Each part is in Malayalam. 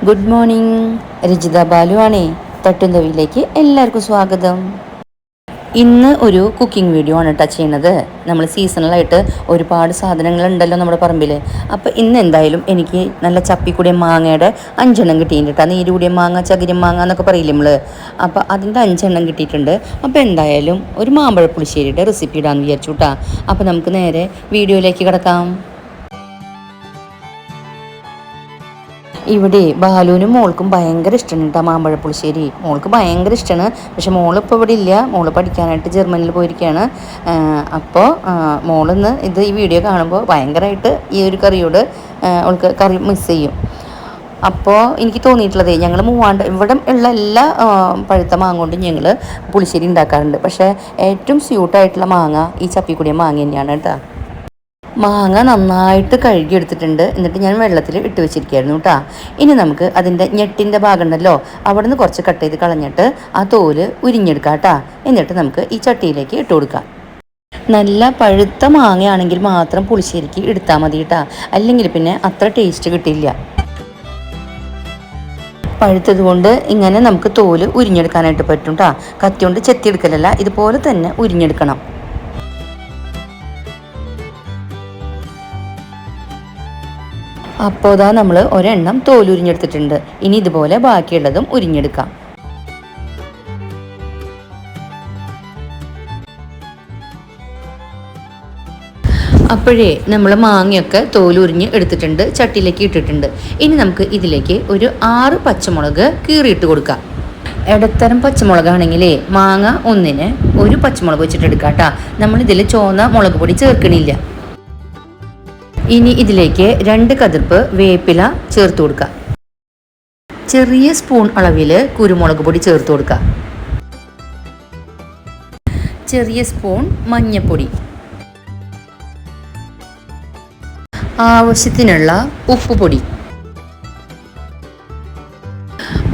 Good morning. രജിത ബാലു ആണേ. തട്ടുന്തവിയിലേക്ക് എല്ലാവർക്കും സ്വാഗതം. ഇന്ന് ഒരു കുക്കിംഗ് വീഡിയോ ആണ് കേട്ടോ ചെയ്യണത്. നമ്മൾ സീസണലായിട്ട് ഒരുപാട് സാധനങ്ങളുണ്ടല്ലോ നമ്മുടെ പറമ്പിൽ. അപ്പോൾ ഇന്ന് എന്തായാലും എനിക്ക് നല്ല ചപ്പിക്കൂടിയ മാങ്ങയുടെ 5 കിട്ടിയിട്ടുണ്ട് കേട്ടോ. നീരുകൂടിയ മാങ്ങ, ചകിരി മാങ്ങ എന്നൊക്കെ പറയില്ലേ നമ്മൾ. അപ്പോൾ അതിൻ്റെ 5 കിട്ടിയിട്ടുണ്ട്. അപ്പോൾ എന്തായാലും ഒരു മാമ്പഴ പുളിശ്ശേരിയുടെ റെസിപ്പി ഇടാമെന്ന് വിചാരിച്ചു കേട്ടോ. അപ്പോൾ നമുക്ക് നേരെ വീഡിയോയിലേക്ക് കിടക്കാം. ഇവിടെ ബാലുവിനും മോൾക്കും ഭയങ്കര ഇഷ്ടമാണ് കേട്ടോ മാമ്പഴ പുളിശ്ശേരി. മോൾക്ക് ഭയങ്കര ഇഷ്ടമാണ്. പക്ഷെ മോളിപ്പോൾ ഇവിടെ ഇല്ല. മോള് പഠിക്കാനായിട്ട് ജർമ്മനിയിൽ പോയിരിക്കുകയാണ്. അപ്പോൾ മോളിന്ന് ഈ വീഡിയോ കാണുമ്പോൾ ഭയങ്കരമായിട്ട് ഈ ഒരു കറിയോട് അവൾക്ക് കറി മിസ് ചെയ്യും. അപ്പോൾ എനിക്ക് തോന്നിയിട്ടുള്ളത് ഞങ്ങൾ ഇവിടെ ഉള്ള എല്ലാ പഴുത്ത മാങ്ങ കൊണ്ടും ഞങ്ങൾ പുളിശ്ശേരി ഉണ്ടാക്കാറുണ്ട്. പക്ഷേ ഏറ്റവും സ്യൂട്ടായിട്ടുള്ള മാങ്ങ ഈ ചപ്പിക്കുടിയ മാങ്ങ തന്നെയാണ് കേട്ടോ. മാങ്ങ നന്നായിട്ട് കഴുകിയെടുത്തിട്ടുണ്ട്. എന്നിട്ട് ഞാൻ വെള്ളത്തിൽ ഇട്ട് വെച്ചിരിക്കുകയായിരുന്നു കേട്ടോ. ഇനി നമുക്ക് അതിൻ്റെ ഞെട്ടിൻ്റെ ഭാഗം ഉണ്ടല്ലോ, അവിടെ നിന്ന് കുറച്ച് കട്ട് ചെയ്ത് കളഞ്ഞിട്ട് ആ തോല് ഉരിഞ്ഞെടുക്കാം കേട്ടോ. എന്നിട്ട് നമുക്ക് ഈ ചട്ടിയിലേക്ക് ഇട്ട് കൊടുക്കാം. നല്ല പഴുത്ത മാങ്ങയാണെങ്കിൽ മാത്രം പുളിശ്ശേരിക്ക് എടുത്താൽ മതി കേട്ടോ. അല്ലെങ്കിൽ പിന്നെ അത്ര ടേസ്റ്റ് കിട്ടില്ല. പഴുത്തത് കൊണ്ട് ഇങ്ങനെ നമുക്ക് തോല് ഉരിഞ്ഞെടുക്കാനായിട്ട് പറ്റും കേട്ടോ. കത്തി കൊണ്ട് ചെത്തിയെടുക്കലല്ല, ഇതുപോലെ തന്നെ ഉരിഞ്ഞെടുക്കണം. അപ്പോൾ നമ്മൾ ഒരെണ്ണം തോലുരിഞ്ഞെടുത്തിട്ടുണ്ട്. ഇനി ഇതുപോലെ ബാക്കിയുള്ളതും ഉരിഞ്ഞെടുക്കാം. അപ്പോഴേ നമ്മൾ മാങ്ങയൊക്കെ തോലുരിഞ്ഞ് എടുത്തിട്ടുണ്ട്, ചട്ടിയിലേക്ക് ഇട്ടിട്ടുണ്ട്. ഇനി നമുക്ക് ഇതിലേക്ക് ഒരു 6 പച്ചമുളക് കീറിയിട്ട് കൊടുക്കാം. ഇടത്തരം പച്ചമുളകാണെങ്കിലേ മാങ്ങ ഒന്നിന് ഒരു പച്ചമുളക് വെച്ചിട്ട് എടുക്കാം കേട്ടോ. നമ്മളിതിൽ ചുവന്ന മുളക് പൊടി ചേർക്കണില്ല. ഇനി ഇതിലേക്ക് 2 കതിർപ്പ് വേപ്പില ചേർത്ത് കൊടുക്കുക. ചെറിയ സ്പൂൺ അളവിൽ കുരുമുളക് പൊടി ചേർത്ത് കൊടുക്കുക. ചെറിയ സ്പൂൺ മഞ്ഞൾപ്പൊടി, ആവശ്യത്തിനുള്ള ഉപ്പുപൊടി,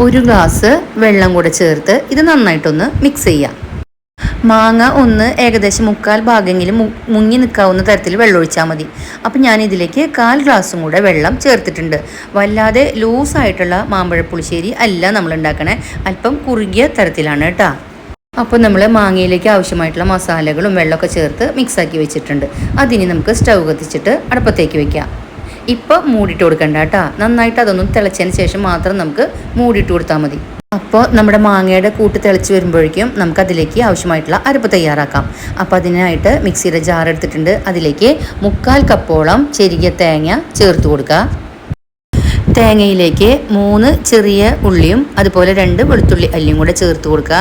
1 ഗ്ലാസ് വെള്ളം കൂടെ ചേർത്ത് ഇത് നന്നായിട്ടൊന്ന് മിക്സ് ചെയ്യാം. മാങ്ങ ഒന്ന് ഏകദേശം 1/4 ഭാഗമെങ്കിലും മുങ്ങി നിൽക്കാവുന്ന തരത്തിൽ വെള്ളം ഒഴിച്ചാൽ മതി. അപ്പം ഞാൻ ഇതിലേക്ക് 1/4 ഗ്ലാസും കൂടെ വെള്ളം ചേർത്തിട്ടുണ്ട്. വല്ലാതെ ലൂസായിട്ടുള്ള മാമ്പഴ പുളിശ്ശേരി അല്ല നമ്മൾ ഉണ്ടാക്കണേ, അല്പം കുറുകിയ തരത്തിലാണ് കേട്ടോ. അപ്പോൾ നമ്മൾ മാങ്ങയിലേക്ക് ആവശ്യമായിട്ടുള്ള മസാലകളും വെള്ളമൊക്കെ ചേർത്ത് മിക്സാക്കി വെച്ചിട്ടുണ്ട്. അതിനി നമുക്ക് സ്റ്റൗ കത്തിച്ചിട്ട് അടുപ്പത്തേക്ക് വെക്കാം. ഇപ്പോൾ മൂടിയിട്ട് കൊടുക്കണ്ട കേട്ടോ. നന്നായിട്ട് അതൊന്നും തിളച്ചതിന് ശേഷം മാത്രം നമുക്ക് മൂടിയിട്ട് കൊടുത്താൽ മതി. അപ്പോൾ നമ്മുടെ മാങ്ങയുടെ കൂട്ട് തിളച്ച് വരുമ്പോഴേക്കും നമുക്കതിലേക്ക് ആവശ്യമായിട്ടുള്ള അരപ്പ് തയ്യാറാക്കാം. അപ്പോൾ അതിനായിട്ട് മിക്സിയുടെ ജാർ എടുത്തിട്ടുണ്ട്. അതിലേക്ക് 1/4 കപ്പോളം ചെറിയ തേങ്ങ ചേർത്ത് കൊടുക്കുക. തേങ്ങയിലേക്ക് 3 ചെറിയ ഉള്ളിയും അതുപോലെ 2 വെളുത്തുള്ളി അല്ലിയും കൂടെ ചേർത്ത് കൊടുക്കുക.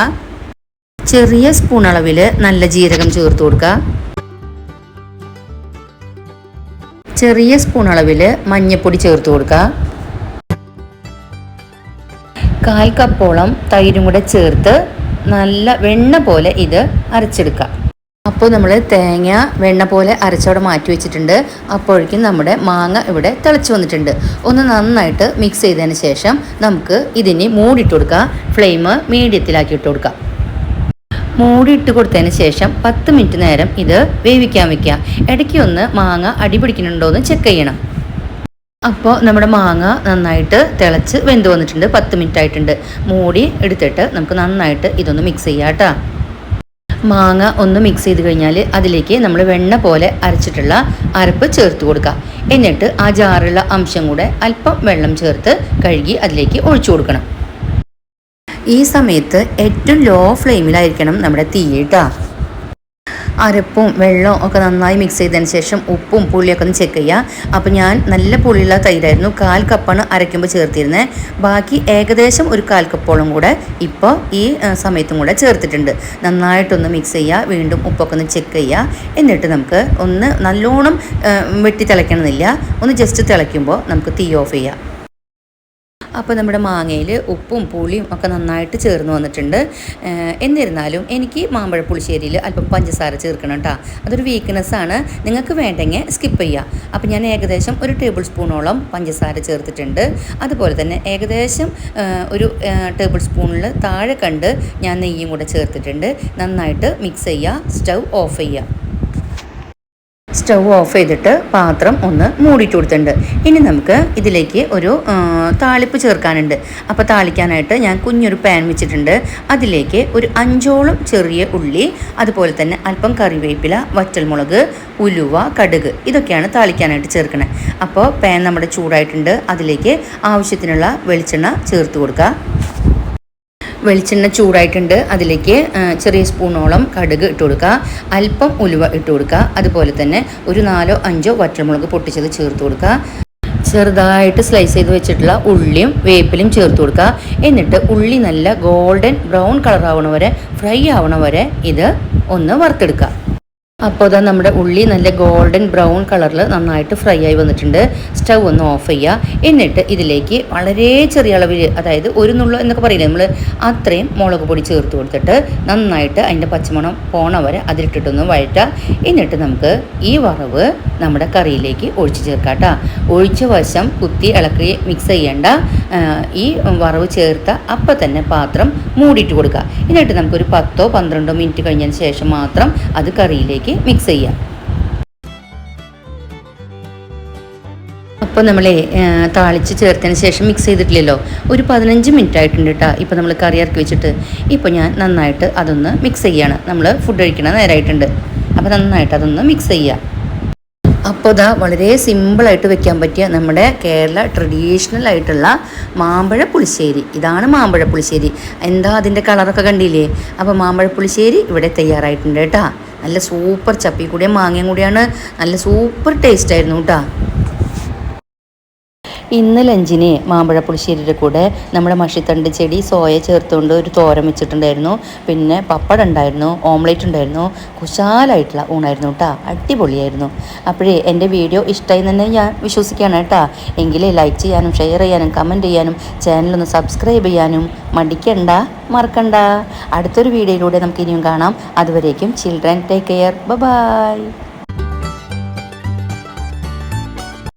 ചെറിയ സ്പൂൺ അളവിൽ നല്ല ജീരകം ചേർത്ത് കൊടുക്കുക. ചെറിയ സ്പൂൺ അളവിൽ മഞ്ഞൾപ്പൊടി ചേർത്ത് കൊടുക്കുക. 1/4 കപ്പോളം തൈരും കൂടെ ചേർത്ത് നല്ല വെണ്ണ പോലെ ഇത് അരച്ചെടുക്കുക. അപ്പോൾ നമ്മൾ തേങ്ങ വെണ്ണ പോലെ അരച്ചവിടെ മാറ്റി വെച്ചിട്ടുണ്ട്. അപ്പോഴേക്കും നമ്മുടെ മാങ്ങ ഇവിടെ തിളച്ച് വന്നിട്ടുണ്ട്. ഒന്ന് നന്നായിട്ട് മിക്സ് ചെയ്തതിന് ശേഷം നമുക്ക് ഇതിന് മൂടിയിട്ട് കൊടുക്കുക. ഫ്ലെയിം മീഡിയത്തിലാക്കി ഇട്ട് കൊടുക്കുക. മൂടിയിട്ട് കൊടുത്തതിന് ശേഷം 10 മിനിറ്റ് നേരം ഇത് വേവിക്കാൻ വയ്ക്കുക. ഇടയ്ക്ക് ഒന്ന് മാങ്ങ അടി പിടിക്കുന്നുണ്ടോ എന്ന് ചെക്ക് ചെയ്യണം. അപ്പോൾ നമ്മുടെ മാങ്ങ നന്നായിട്ട് തിളച്ച് വെന്ത് വന്നിട്ടുണ്ട്. 10 മിനിറ്റ് ആയിട്ടുണ്ട്. മൂടി എടുത്തിട്ട് നമുക്ക് നന്നായിട്ട് ഇതൊന്ന് മിക്സ് ചെയ്യാം കേട്ടോ. മാങ്ങ ഒന്ന് മിക്സ് ചെയ്ത് കഴിഞ്ഞാൽ അതിലേക്ക് നമ്മൾ വെണ്ണ പോലെ അരച്ചിട്ടുള്ള അരപ്പ് ചേർത്ത് കൊടുക്കുക. എന്നിട്ട് ആ ജാറുള്ള അംശം കൂടെ അല്പം വെള്ളം ചേർത്ത് കഴുകി അതിലേക്ക് ഒഴിച്ചു കൊടുക്കണം. ഈ സമയത്ത് ഏറ്റവും ലോ ഫ്ലെയിമിലായിരിക്കണം നമ്മുടെ തീ കേട്ടോ. അരപ്പും വെള്ളവും ഒക്കെ നന്നായി മിക്സ് ചെയ്തതിന് ശേഷം ഉപ്പും പുളിയൊക്കെ ഒന്ന് ചെക്ക് ചെയ്യുക. അപ്പോൾ ഞാൻ നല്ല പുളിയുള്ള തൈരായിരുന്നു 1/4 കപ്പാണ് അരയ്ക്കുമ്പോൾ ചേർത്തിരുന്നത്. ബാക്കി ഏകദേശം ഒരു 1/4 കപ്പോളം കൂടെ ഇപ്പോൾ ഈ സമയത്തും കൂടെ ചേർത്തിട്ടുണ്ട്. നന്നായിട്ടൊന്ന് മിക്സ് ചെയ്യുക. വീണ്ടും ഉപ്പൊക്കെ ഒന്ന് ചെക്ക് ചെയ്യുക. എന്നിട്ട് നമുക്ക് ഒന്ന് നല്ലോണം വെട്ടി തിളയ്ക്കണമെന്നില്ല, ഒന്ന് ജസ്റ്റ് തിളയ്ക്കുമ്പോൾ നമുക്ക് തീ ഓഫ് ചെയ്യാം. അപ്പോൾ നമ്മുടെ മാങ്ങയിൽ ഉപ്പും പുളിയും ഒക്കെ നന്നായിട്ട് ചേർന്ന് വന്നിട്ടുണ്ട്. എന്നിരുന്നാലും എനിക്ക് മാമ്പഴ പുളിശ്ശേരിയിൽ അല്പം പഞ്ചസാര ചേർക്കണം കേട്ടോ. അതൊരു വീക്ക്നെസ്സാണ്. നിങ്ങൾക്ക് വേണ്ടെങ്കിൽ സ്കിപ്പ് ചെയ്യുക. അപ്പോൾ ഞാൻ ഏകദേശം 1 ടേബിൾ സ്പൂണോളം പഞ്ചസാര ചേർത്തിട്ടുണ്ട്. അതുപോലെ തന്നെ ഏകദേശം ഒരു ടേബിൾ സ്പൂണിൽ താഴെ കണ്ട് ഞാൻ നെയ്യും കൂടെ ചേർത്തിട്ടുണ്ട്. നന്നായിട്ട് മിക്സ് ചെയ്യുക. സ്റ്റൗ ഓഫ് ചെയ്യുക. സ്റ്റൗ ഓഫ് ചെയ്തിട്ട് പാത്രം ഒന്ന് മൂടിയിട്ട് കൊടുത്തിട്ടുണ്ട്. ഇനി നമുക്ക് ഇതിലേക്ക് ഒരു താളിപ്പ് ചേർക്കാനുണ്ട്. അപ്പോൾ താളിക്കാനായിട്ട് ഞാൻ കുഞ്ഞൊരു പാൻ വെച്ചിട്ടുണ്ട്. അതിലേക്ക് ഒരു 5ഓളം ചെറിയ ഉള്ളി, അതുപോലെ തന്നെ അല്പം കറിവേപ്പില, വറ്റൽമുളക്, ഉലുവ, കടുക് ഇതൊക്കെയാണ് താളിക്കാനായിട്ട് ചേർക്കണത്. അപ്പോൾ പാൻ നമ്മുടെ ചൂടായിട്ടുണ്ട്. അതിലേക്ക് ആവശ്യത്തിനുള്ള വെളിച്ചെണ്ണ ചേർത്ത് കൊടുക്കുക. വെളിച്ചെണ്ണ ചൂടായിട്ടുണ്ട്. അതിലേക്ക് ചെറിയ സ്പൂണോളം കടുക് ഇട്ട് കൊടുക്കുക, അല്പം ഉലുവ ഇട്ട് കൊടുക്കുക, അതുപോലെ തന്നെ ഒരു 4ഓ 5ഓ വറ്റൽമുളക് പൊട്ടിച്ചത് ചേർത്ത് കൊടുക്കുക. ചെറുതായിട്ട് സ്ലൈസ് ചെയ്ത് വെച്ചിട്ടുള്ള ഉള്ളിയും വേപ്പിലും ചേർത്ത് കൊടുക്കുക. എന്നിട്ട് ഉള്ളി നല്ല ഗോൾഡൻ ബ്രൗൺ കളർ ആവണ വരെ, ഫ്രൈ ആവണ വരെ ഇത് ഒന്ന് വറുത്തെടുക്കുക. അപ്പോൾ ഇതാ നമ്മുടെ ഉള്ളി നല്ല ഗോൾഡൻ ബ്രൗൺ കളറിൽ നന്നായിട്ട് ഫ്രൈ ആയി വന്നിട്ടുണ്ട്. സ്റ്റൗ ഒന്ന് ഓഫ് ചെയ്യുക. എന്നിട്ട് ഇതിലേക്ക് വളരെ ചെറിയ അളവിൽ, അതായത് ഒരു നുള്ളു എന്നൊക്കെ പറയില്ലേ നമ്മൾ, അത്രയും മുളക് പൊടി ചേർത്ത് കൊടുത്തിട്ട് നന്നായിട്ട് അതിൻ്റെ പച്ചമണം പോണ വരെ അതിലിട്ടിട്ടൊന്ന് വഴറ്റുക. എന്നിട്ട് നമുക്ക് ഈ വറവ് നമ്മുടെ കറിയിലേക്ക് ഒഴിച്ച് ചേർക്കാം കേട്ടോ. ഒഴിച്ച വശം കുത്തി ഇളക്കി മിക്സ് ചെയ്യേണ്ട. ഈ വറവ് ചേർത്ത അപ്പം തന്നെ പാത്രം മൂടിയിട്ട് കൊടുക്കുക. എന്നിട്ട് നമുക്കൊരു 10ഓ 12ഓ മിനിറ്റ് കഴിഞ്ഞതിന് ശേഷം മാത്രം അത് കറിയിലേക്ക് മിക്സ് ചെയ്യാം. അപ്പോൾ നമ്മൾ താളിച്ച് ചേർത്തതിന് ശേഷം മിക്സ് ചെയ്തിട്ടില്ലല്ലോ, ഒരു 15 മിനിറ്റ് ആയിട്ടുണ്ട് കേട്ടോ. ഇപ്പോൾ നമ്മൾ കറി ഇറക്കി വെച്ചിട്ട് ഇപ്പോൾ ഞാൻ നന്നായിട്ട് അതൊന്ന് മിക്സ് ചെയ്യുകയാണ്. നമ്മൾ ഫുഡ് കഴിക്കണ നേരമായിട്ടുണ്ട്. അപ്പോൾ നന്നായിട്ട് അതൊന്ന് മിക്സ് ചെയ്യുക. അപ്പോൾ ഇതാ വളരെ സിമ്പിളായിട്ട് വെക്കാൻ പറ്റിയ നമ്മുടെ കേരള ട്രഡീഷണൽ ആയിട്ടുള്ള മാമ്പഴ പുളിശ്ശേരി. ഇതാണ് മാമ്പഴ പുളിശ്ശേരി. എന്താ അതിൻ്റെ കളറൊക്കെ കണ്ടില്ലേ? അപ്പോൾ മാമ്പഴ പുളിശ്ശേരി ഇവിടെ തയ്യാറായിട്ടുണ്ട് കേട്ടോ. നല്ല സൂപ്പർ ചപ്പി കൂടിയ മാങ്ങയും കൂടിയാണ്. നല്ല സൂപ്പർ ടേസ്റ്റ് ആയിരുന്നു കേട്ടോ. ഇന്ന് ലഞ്ചിന് മാമ്പഴ പുളിശ്ശേരിയുടെ കൂടെ നമ്മുടെ മഷിത്തണ്ട് ചെടി സോയ ചേർത്തുകൊണ്ട് ഒരു തോരൻ വെച്ചിട്ടുണ്ടായിരുന്നു. പിന്നെ പപ്പടം ഉണ്ടായിരുന്നു, ഓംലേറ്റ് ഉണ്ടായിരുന്നു. കുശാലായിട്ടുള്ള ഊണായിരുന്നു കേട്ടോ. അടിപൊളിയായിരുന്നു. അപ്പോഴേ എൻ്റെ വീഡിയോ ഇഷ്ടമായി തന്നെ ഞാൻ വിശ്വസിക്കുകയാണ് കേട്ടോ. എങ്കിൽ ലൈക്ക് ചെയ്യാനും ഷെയർ ചെയ്യാനും കമൻറ്റ് ചെയ്യാനും ചാനലൊന്ന് സബ്സ്ക്രൈബ് ചെയ്യാനും മടിക്കണ്ട, മറക്കണ്ട. അടുത്തൊരു വീഡിയോയിലൂടെ നമുക്ക് ഇനിയും കാണാം. അതുവരേക്കും ചിൽഡ്രൻ ടേക്ക് കെയർ. ബൈ.